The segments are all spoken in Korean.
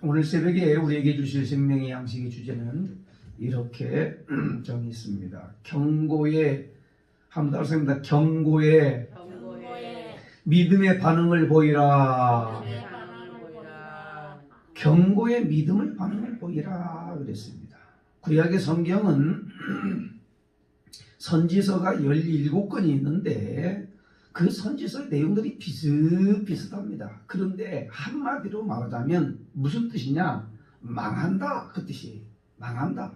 오늘 새벽에 우리에게 주실 생명의 양식의 주제는 이렇게 정했습니다. 경고의, 한번 따라서입니다. 경고의 믿음의 반응을 보이라. 경고의 믿음의 반응을 보이라 그랬습니다. 구약의 성경은 선지서가 17권이 있는데 그 선지서의 내용들이 비슷비슷합니다. 그런데 한마디로 말하자면 무슨 뜻이냐? 망한다, 그 뜻이. 망한다.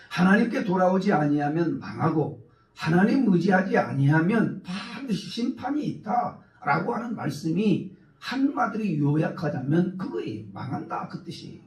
하나님께 돌아오지 아니하면 망하고 하나님 의지하지 아니하면 반드시 심판이 있다라고 하는 말씀이 한마디로 요약하자면 그거예요. 망한다, 그 뜻이.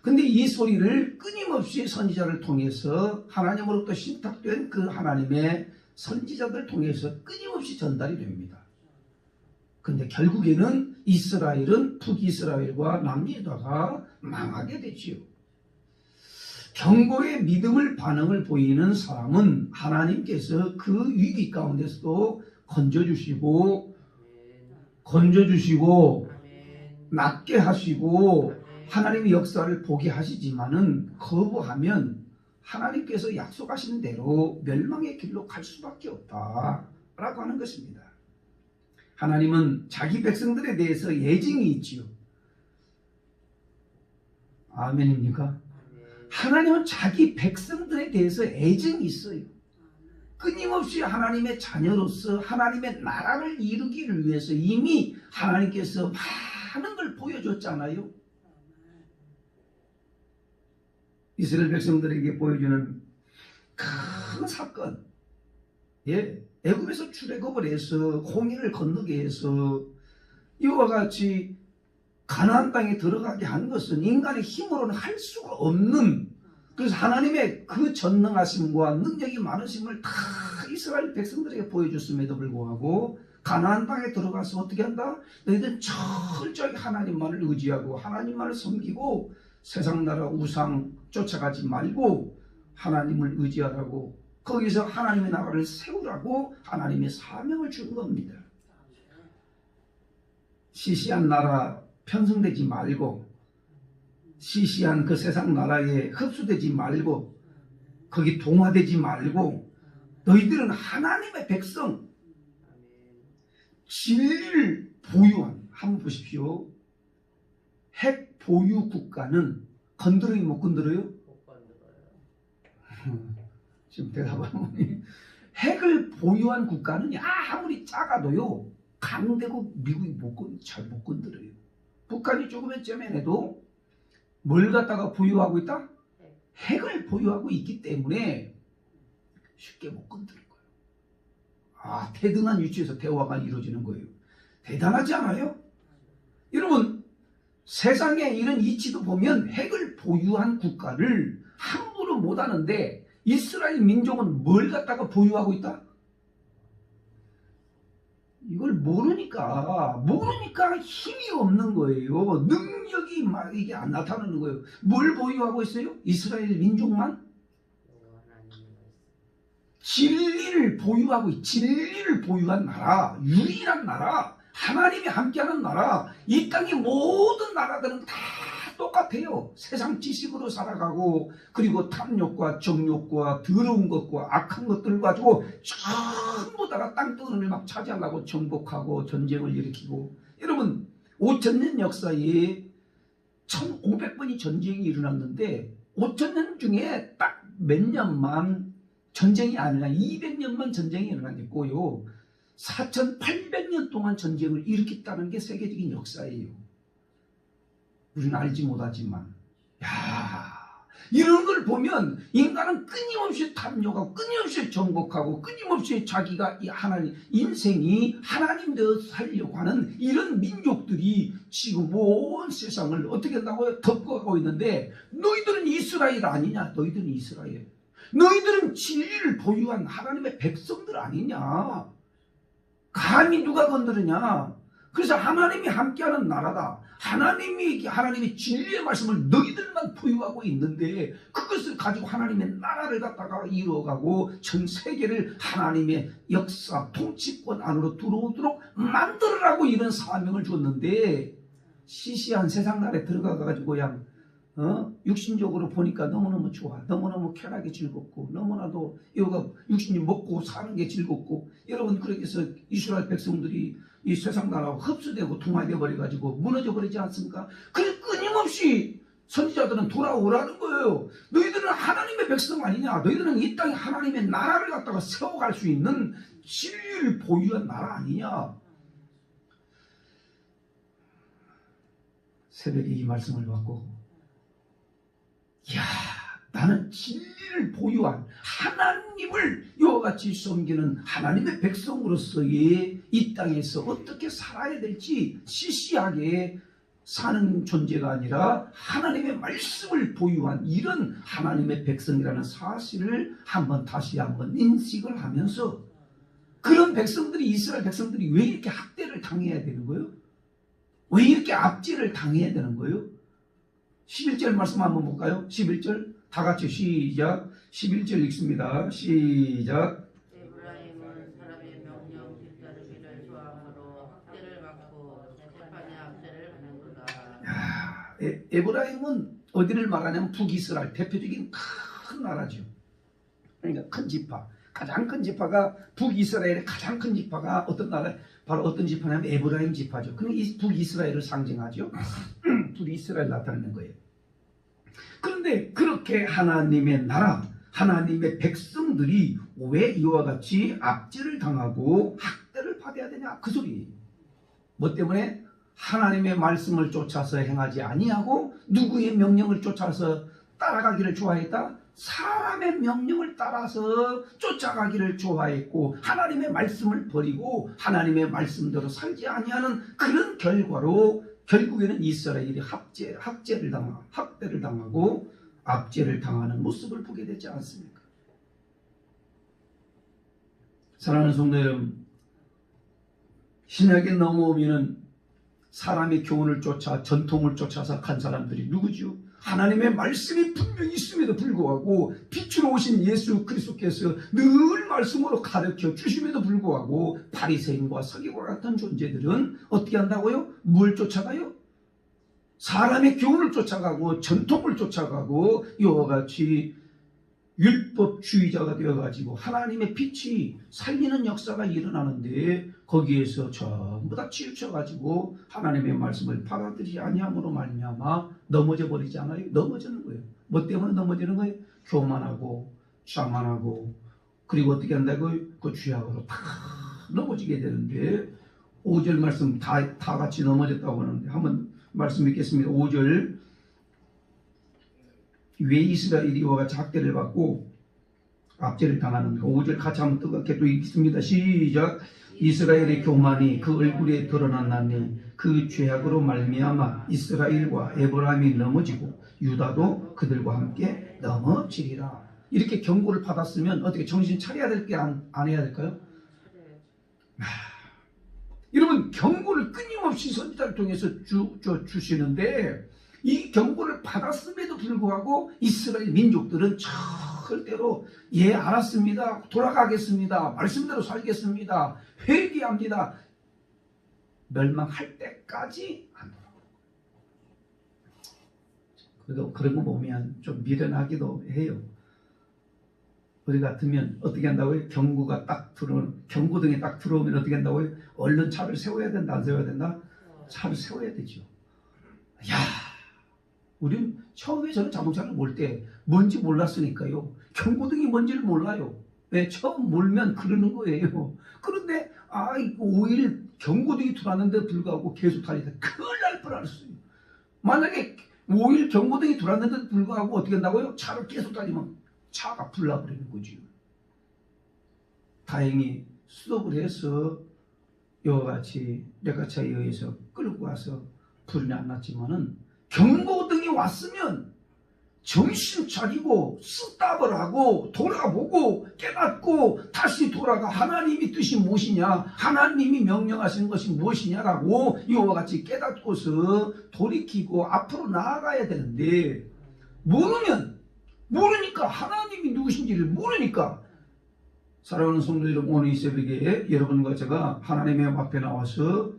근데 이 소리를 끊임없이 선지자를 통해서 하나님으로부터 신탁된 그 하나님의 선지자들 통해서 끊임없이 전달이 됩니다. 근데 결국에는 이스라엘은 북이스라엘과 남유다가 망하게 되지요. 경고의 믿음을 반응을 보이는 사람은 하나님께서 그 위기 가운데서도 건져주시고 낫게 하시고 하나님의 역사를 보게 하시지만은 거부하면 하나님께서 약속하신 대로 멸망의 길로 갈 수밖에 없다라고 하는 것입니다. 하나님은 자기 백성들에 대해서 예증이 있지요. 아멘입니까? 하나님은 자기 백성들에 대해서 애증이 있어요. 끊임없이 하나님의 자녀로서 하나님의 나라를 이루기를 위해서 이미 하나님께서 많은 걸 보여줬잖아요. 이스라엘 백성들에게 보여주는 큰 사건, 애굽에서 출애굽을 해서 홍해를 건너게 해서 이와 같이 가나안 땅에 들어가게 한 것은 인간의 힘으로는 할 수가 없는, 그래서 하나님의 그 전능하심과 능력이 많으심을 다 이스라엘 백성들에게 보여줬음에도 불구하고 가나안 땅에 들어가서 어떻게 한다? 너희들은 철저히 하나님만을 의지하고 하나님만을 섬기고 세상 나라 우상 쫓아가지 말고 하나님을 의지하라고, 거기서 하나님의 나라를 세우라고 하나님의 사명을 준 겁니다. 시시한 나라 편성되지 말고, 시시한 그 세상 나라에 흡수되지 말고, 거기 동화되지 말고, 너희들은 하나님의 백성, 진리를 보유한, 한번 보십시오. 핵 보유 국가는 건드려요, 못 건드려요? 못 건드려요. 지금 대답하면 핵을 보유한 국가는 아무리 작아도요, 강대국 미국이 잘 못 건드려요. 북한이 조금만 쩌면해도 뭘 갖다가 보유하고 있다? 핵을 보유하고 있기 때문에 쉽게 못 건드릴 거예요. 대등한 위치에서 대화가 이루어지는 거예요. 대단하지 않아요? 여러분, 세상에 이런 이치도 보면 핵을 보유한 국가를 함부로 못하는데 이스라엘 민족은 뭘 갖다가 보유하고 있다? 이걸 모르니까 힘이 없는 거예요. 능력이 막 이게 안 나타나는 거예요. 뭘 보유하고 있어요? 이스라엘 민족만? 진리를 보유하고, 진리를 보유한 나라, 유일한 나라, 하나님이 함께하는 나라. 이 땅의 모든 나라들은 다 똑같아요. 세상 지식으로 살아가고, 그리고 탐욕과 정욕과 더러운 것과 악한 것들을 가지고 전부 다가 땅덩어리를 막 차지하려고 정복하고 전쟁을 일으키고. 여러분, 5,000년 역사에 1,500번이 전쟁이 일어났는데 5,000년 중에 딱 몇 년만 전쟁이 아니라 200년만 전쟁이 일어났고요, 4,800년 동안 전쟁을 일으켰다는 게 세계적인 역사예요. 우리는 알지 못하지만, 이런 걸 보면 인간은 끊임없이 탐욕하고 끊임없이 정복하고 끊임없이 자기가 이 하나님, 인생이 하나님대로 살려고 하는 이런 민족들이 지금 온 세상을 어떻게 한다고요? 덮어가고 있는데, 너희들은 이스라엘 아니냐? 너희들은 이스라엘. 너희들은 진리를 보유한 하나님의 백성들 아니냐? 감히 누가 건드느냐? 그래서 하나님이 함께하는 나라다. 하나님의 진리의 말씀을 너희들만 보유하고 있는데 그것을 가지고 하나님의 나라를 갖다가 이루어가고 전 세계를 하나님의 역사 통치권 안으로 들어오도록 만들으라고 이런 사명을 줬는데 시시한 세상 나라에 들어가가지고 그냥 육신적으로 보니까 너무너무 좋아. 너무너무 쾌락이 즐겁고 너무나도 이거가 육신이 먹고 사는 게 즐겁고 여러분 그렇게 해서 이스라엘 백성들이 이 세상 나라와 흡수되고 통합되어 버려가지고 무너져 버리지 않습니까? 그래 끊임없이 선지자들은 돌아오라는 거예요. 너희들은 하나님의 백성 아니냐? 너희들은 이 땅에 하나님의 나라를 갖다가 세워갈 수 있는 진리를 보유한 나라 아니냐? 새벽에 이 말씀을 받고 나는 진리를 보유한 하나님을 이와 같이 섬기는 하나님의 백성으로서의 이 땅에서 어떻게 살아야 될지 시시하게 사는 존재가 아니라 하나님의 말씀을 보유한 이런 하나님의 백성이라는 사실을 다시 한번 인식을 하면서 그런 백성들이 이스라엘 백성들이 왜 이렇게 학대를 당해야 되는 거예요? 왜 이렇게 압제를 당해야 되는 거예요? 11절 말씀 한번 볼까요? 11절 다 같이 시작. 11절 읽습니다. 시작. 에브라임은 사람의 명령 뒤따르기를 좋아하므로 학대를 받고 재판의 압제를 받는구나. 에브라임은 어디를 말하냐면 북이스라엘 대표적인 큰 나라죠. 그러니까 큰 지파, 가장 큰 지파가 북이스라엘의 가장 큰 지파가 어떤 나라? 바로 어떤 지파냐면 에브라임 지파죠. 그럼 이 북이스라엘을 상징하죠. 북이스라엘 나타내는 거예요. 그런데 그렇게 하나님의 나라, 하나님의 백성들이 왜 이와 같이 압제를 당하고 학대를 받아야 되냐? 그 소리예요. 뭐 때문에? 하나님의 말씀을 쫓아서 행하지 아니하고 누구의 명령을 쫓아서 따라가기를 좋아했다? 사람의 명령을 따라서 쫓아가기를 좋아했고 하나님의 말씀을 버리고 하나님의 말씀대로 살지 아니하는 그런 결과로 결국에는 이스라엘이 학대를 당하고 압제를 당하는 모습을 보게 되지 않습니까? 사랑하는 성도 여러분, 신약에 넘어오면은 사람의 교훈을 쫓아 전통을 쫓아서 간 사람들이 누구죠? 하나님의 말씀이 분명히 있음에도 불구하고 빛으로 오신 예수 그리스도께서 늘 말씀으로 가르쳐 주심에도 불구하고 바리새인과 서기과 같은 존재들은 어떻게 한다고요? 뭘 쫓아가요? 사람의 교훈을 쫓아가고 전통을 쫓아가고 이와 같이 율법주의자가 되어가지고 하나님의 빛이 살리는 역사가 일어나는데 거기에서 전부 다 치우쳐가지고 하나님의 말씀을 받아들이지 아니함으로 말미암아 넘어져 버리지 않아요? 넘어지는 거예요. 뭐 때문에 넘어지는 거예요? 교만하고 자만하고 그리고 어떻게 한다고요? 그 죄악으로 다 넘어지게 되는데 5절 말씀 다 같이 넘어졌다고 하는데 한번 말씀 읽겠습니다. 5절 왜 이스라엘이 이와 같이 학대를 받고 압제를 당하는가? 5절 같이 한번 뜨겁게 또 읽습니다. 시작. 이스라엘의 교만이 그 얼굴에 드러났나니 그 죄악으로 말미암아 이스라엘과 에브라임이 넘어지고 유다도 그들과 함께 넘어지리라. 이렇게 경고를 받았으면 어떻게 정신 차려야 될 게 안 해야 될까요? 여러분 경고를 끊임없이 선지자를 통해서 주시는데 이 경고를 받았음에도 불구하고 이스라엘 민족들은 절대로 알았습니다. 돌아가겠습니다. 말씀대로 살겠습니다. 회개합니다. 멸망할 때까지 안 돌아가요. 그런 거 보면 좀 미련하기도 해요. 우리 같으면 어떻게 한다고요? 경고등에 딱 들어오면 어떻게 한다고요? 얼른 차를 세워야 된다, 안 세워야 된다? 차를 세워야 되죠. 우린 처음에 저는 자동차를 몰 때 뭔지 몰랐으니까요. 경고등이 뭔지를 몰라요. 왜? 처음 몰면 그러는 거예요. 그런데 5일 경고등이 들어왔는데 불구하고 계속 달리다 큰일 날 뻔했어요. 만약에 5일 경고등이 들어왔는데 불구하고 어떻게 한다고요? 차를 계속 달리면 차가 불나버리는 거죠. 다행히 스톱을 해서 이와 같이 레카차에 의해서 끌고 와서 불이 안 났지만은 경고등이 왔으면 정신 차리고 스탑을 하고 돌아보고 깨닫고 다시 돌아가 하나님이 뜻이 무엇이냐, 하나님이 명령하시는 것이 무엇이냐라고 이와 같이 깨닫고서 돌이키고 앞으로 나아가야 되는데 모르니까 하나님이 누구신지를 모르니까. 사랑하는 성도 여러분, 오늘 이 새벽에 여러분과 제가 하나님의 앞에 나와서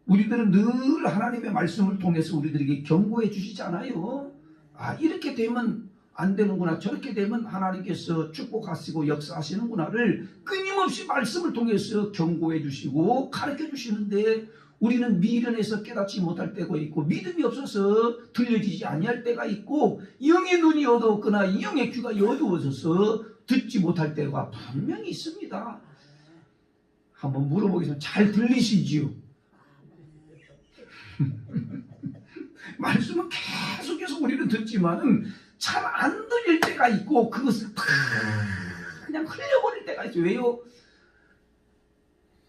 우리들은 늘 하나님의 말씀을 통해서 우리들에게 경고해 주시잖아요. 아, 이렇게 되면 안 되는구나, 저렇게 되면 하나님께서 축복하시고 역사하시는구나를 끊임없이 말씀을 통해서 경고해 주시고 가르쳐 주시는데, 우리는 미련해서 깨닫지 못할 때가 있고 믿음이 없어서 들려지지 아니할 때가 있고 영의 눈이 어두웠거나 영의 귀가 어두워져서 듣지 못할 때가 분명히 있습니다. 한번 물어보겠습니다. 잘 들리시지요? 말씀은 계속해서 우리는 듣지만은 잘 안 들릴 때가 있고 그것을 다 그냥 흘려버릴 때가 있어요. 왜요?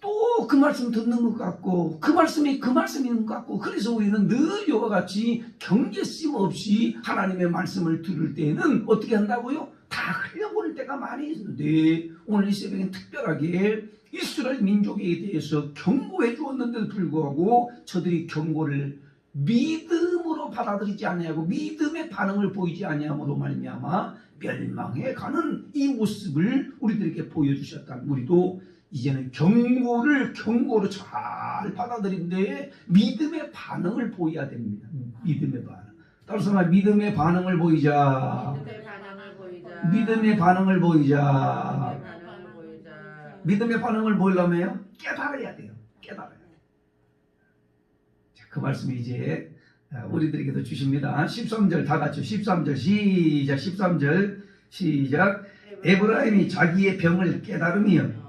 또 그 말씀 듣는 것 같고 그 말씀이 그 말씀인 것 같고, 그래서 우리는 늘 이와 같이 경계심 없이 하나님의 말씀을 들을 때는 어떻게 한다고요? 다 흘려버릴 때가 많이 있는데, 오늘 이 새벽엔 특별하게 이스라엘 민족에 대해서 경고해 주었는데도 불구하고 저들이 경고를 믿음으로 받아들이지 아니하고 믿음의 반응을 보이지 아니함으로 말미암아 멸망해 가는 이 모습을 우리들에게 보여주셨다면, 우리도 이제는 경고로 잘 받아들인데 믿음의 반응을 보여야 됩니다. 믿음의 반응. 따라서 말 믿음의 반응을 보이자. 믿음의 반응을 보이자. 믿음의 반응을 보이려면 깨달아야 돼요. 깨달아야 돼요. 자, 그 말씀이 이제 우리들에게도 주십니다. 13절 다 같이 13절 시작. 13절 시작. 에브라임이 자기의 병을 깨달으며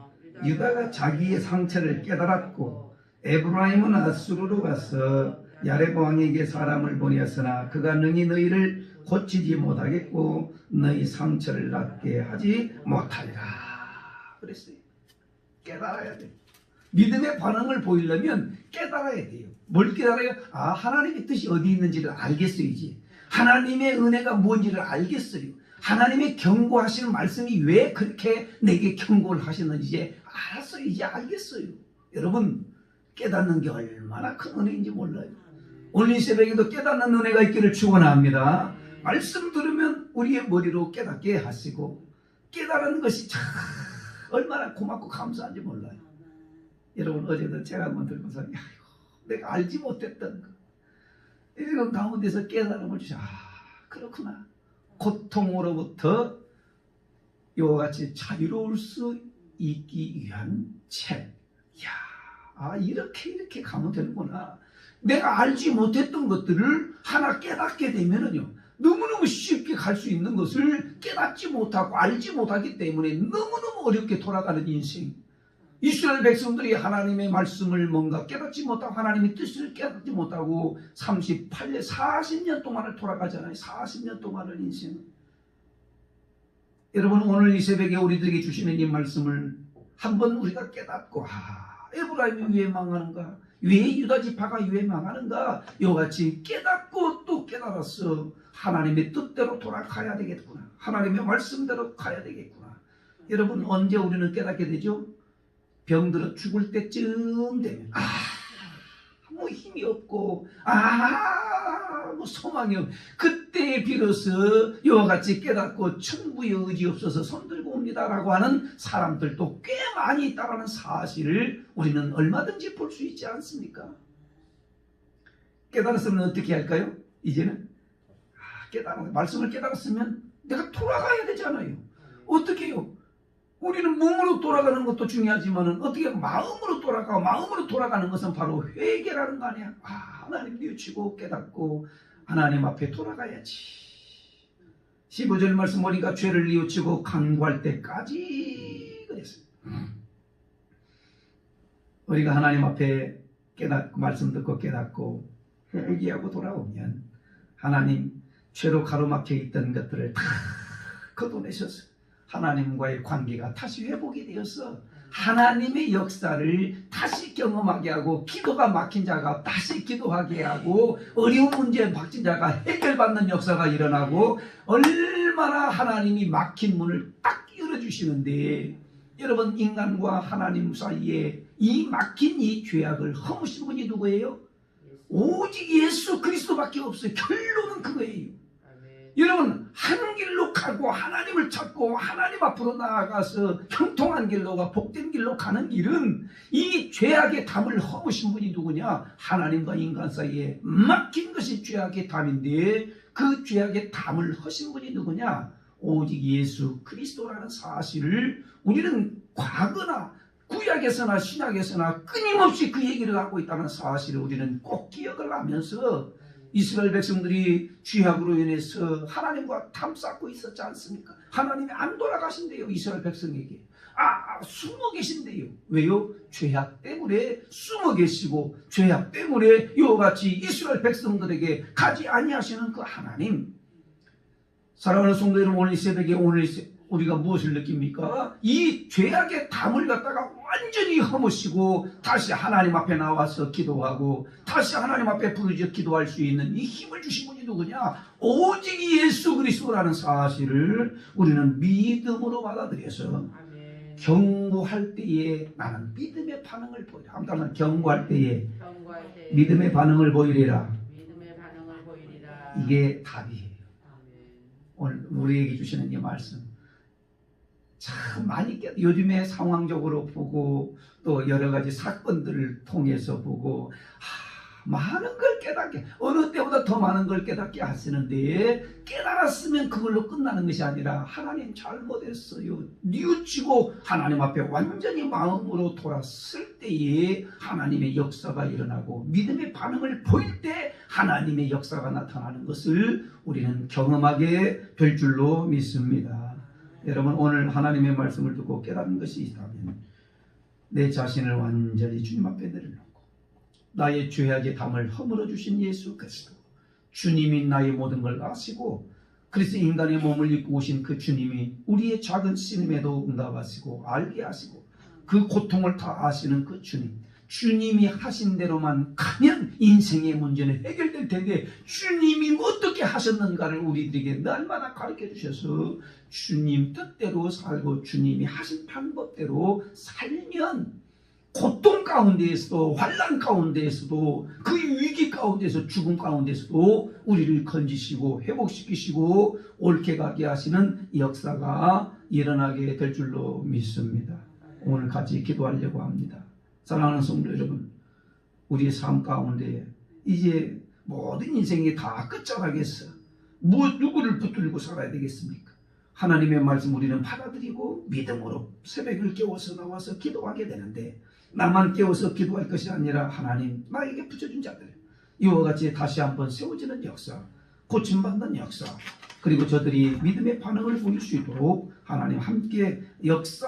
유다가 자기의 상처를 깨달았고, 에브라임은 아수르로 가서 야렙 왕에게 사람을 보내었으나 그가 능히 너희를 고치지 못하겠고 너희 상처를 낫게 하지 못하리라 그랬어요. 깨달아야 돼요. 믿음의 반응을 보이려면 깨달아야 돼요. 뭘 깨달아요? 아, 하나님의 뜻이 어디 있는지를 알겠어야지. 하나님의 은혜가 뭔지를 알겠어요. 하나님의 경고하시는 말씀이 왜 그렇게 내게 경고를 하시는지 이제 알았어요. 이제 알겠어요. 여러분, 깨닫는 게 얼마나 큰 은혜인지 몰라요. 오늘 이 새벽에도 깨닫는 은혜가 있기를 축원합니다. 말씀 들으면 우리의 머리로 깨닫게 하시고, 깨달은 것이 참 얼마나 고맙고 감사한지 몰라요. 여러분, 어제도 제가 한번 들고서 내가 알지 못했던 것, 이런 가운데서 깨달음을 주셔. 아, 그렇구나. 고통으로부터 이와 같이 자유로울 수 있기 위한 책. 이야, 아, 이렇게 가면 되는구나. 내가 알지 못했던 것들을 하나 깨닫게 되면은요, 너무너무 쉽게 갈 수 있는 것을 깨닫지 못하고 알지 못하기 때문에 너무너무 어렵게 돌아가는 인생. 이스라엘 백성들이 하나님의 말씀을 뭔가 깨닫지 못하고 하나님의 뜻을 깨닫지 못하고 38년, 40년 동안을 돌아가잖아요. 40년 동안을 인생. 여러분, 오늘 이 새벽에 우리들에게 주시는 이 말씀을 한번 우리가 깨닫고, 아, 에브라임이 왜 망하는가? 왜 유다 지파가 왜 망하는가? 이같이 깨닫고 또 깨달았어. 하나님의 뜻대로 돌아가야 되겠구나. 하나님의 말씀대로 가야 되겠구나. 여러분, 언제 우리는 깨닫게 되죠? 병들어 죽을 때쯤 되면, 뭐 힘이 없고, 뭐 소망이 없고, 그때 비로소 이와 같이 깨닫고 천부의 의지 없어서 손들고 옵니다라고 하는 사람들도 꽤 많이 있다는 사실을 우리는 얼마든지 볼 수 있지 않습니까? 깨달았으면 어떻게 할까요? 이제는 말씀을 깨달았으면 내가 돌아가야 되잖아요. 어떻게 해요? 우리는 몸으로 돌아가는 것도 중요하지만 어떻게 마음으로 돌아가는 것은 바로 회개라는 거 아니야. 하나님 뉘우치고 깨닫고 하나님 앞에 돌아가야지. 15절 말씀 보니까 죄를 뉘우치고 간구할 때까지 그랬어요. 우리가 하나님 앞에 깨닫고 말씀 듣고 깨닫고 회개하고 돌아오면 하나님 죄로 가로막혀 있던 것들을 다 걷어내셔서 하나님과의 관계가 다시 회복이 되어서 하나님의 역사를 다시 경험하게 하고, 기도가 막힌 자가 다시 기도하게 하고, 어려운 문제에 박힌 자가 해결받는 역사가 일어나고, 얼마나 하나님이 막힌 문을 딱 열어주시는데, 여러분, 인간과 하나님 사이에 이 막힌 이 죄악을 허무신 분이 누구예요? 오직 예수 그리스도밖에 없어요. 결론은 그거예요. 여러분, 한 길로 가고 하나님을 찾고 하나님 앞으로 나아가서 형통한 길로가 복된 길로 가는 길은 이 죄악의 담을 허무신 분이 누구냐? 하나님과 인간 사이에 막힌 것이 죄악의 담인데 그 죄악의 담을 허신 분이 누구냐? 오직 예수 그리스도라는 사실을 우리는 과거나 구약에서나 신약에서나 끊임없이 그 얘기를 하고 있다는 사실을 우리는 꼭 기억을 하면서 이스라엘 백성들이 죄악으로 인해서 하나님과 담쌓고 있었지 않습니까? 하나님이 안 돌아가신대요. 이스라엘 백성에게. 숨어 계신대요. 왜요? 죄악 때문에 숨어 계시고 죄악 때문에 이와 같이 이스라엘 백성들에게 가지 아니하시는 그 하나님. 사랑하는 성도 여러분, 오늘 이 새벽에 오늘 우리가 무엇을 느낍니까? 이 죄악의 담을 갖다가 완전히 허무시고 다시 하나님 앞에 나와서 기도하고 다시 하나님 앞에 부르짖어 기도할 수 있는 이 힘을 주신 분이 누구냐? 오직 예수 그리스도라는 사실을 우리는 믿음으로 받아들여서 경고할 때에 나는 믿음의 반응을 보이라. 아무튼 경고할 때에 믿음의 반응을 보이리라. 이게 답이에요. 오늘 우리에게 주시는 이 말씀 참 많이 요즘에 상황적으로 보고 또 여러 가지 사건들을 통해서 보고 많은 걸 깨닫게, 어느 때보다 더 많은 걸 깨닫게 하시는데 깨달았으면 그걸로 끝나는 것이 아니라 하나님 잘못했어요 뉘우치고 하나님 앞에 완전히 마음으로 돌았을 때에 하나님의 역사가 일어나고 믿음의 반응을 보일 때 하나님의 역사가 나타나는 것을 우리는 경험하게 될 줄로 믿습니다. 여러분, 오늘 하나님의 말씀을 듣고 깨닫는 것이 있다면 내 자신을 완전히 주님 앞에 내려놓고 나의 죄악의 담을 허물어 주신 예수 그리스도, 주님이 나의 모든 걸 아시고 그래서 인간의 몸을 입고 오신 그 주님이 우리의 작은 신음에도 응답하시고 알게 하시고 그 고통을 다 아시는 그 주님, 주님이 하신 대로만 가면 인생의 문제는 해결될 텐데 주님이 어떻게 하셨는가를 우리들에게 날마다 가르쳐 주셔서 주님 뜻대로 살고 주님이 하신 방법대로 살면 고통 가운데에서도 환난 가운데에서도 그 위기 가운데서 죽음 가운데서도 우리를 건지시고 회복시키시고 옳게 가게 하시는 역사가 일어나게 될 줄로 믿습니다. 오늘 같이 기도하려고 합니다. 사랑하는 성도 여러분, 우리의 삶 가운데 이제 모든 인생이 다 끝자락에서 누구를 붙들고 살아야 되겠습니까? 하나님의 말씀 우리는 받아들이고 믿음으로 새벽을 깨워서 나와서 기도하게 되는데 나만 깨워서 기도할 것이 아니라 하나님 나에게 붙여준 자들 이와 같이 다시 한번 세워지는 역사, 고침받는 역사, 그리고 저들이 믿음의 반응을 보일 수 있도록 하나님 함께 역사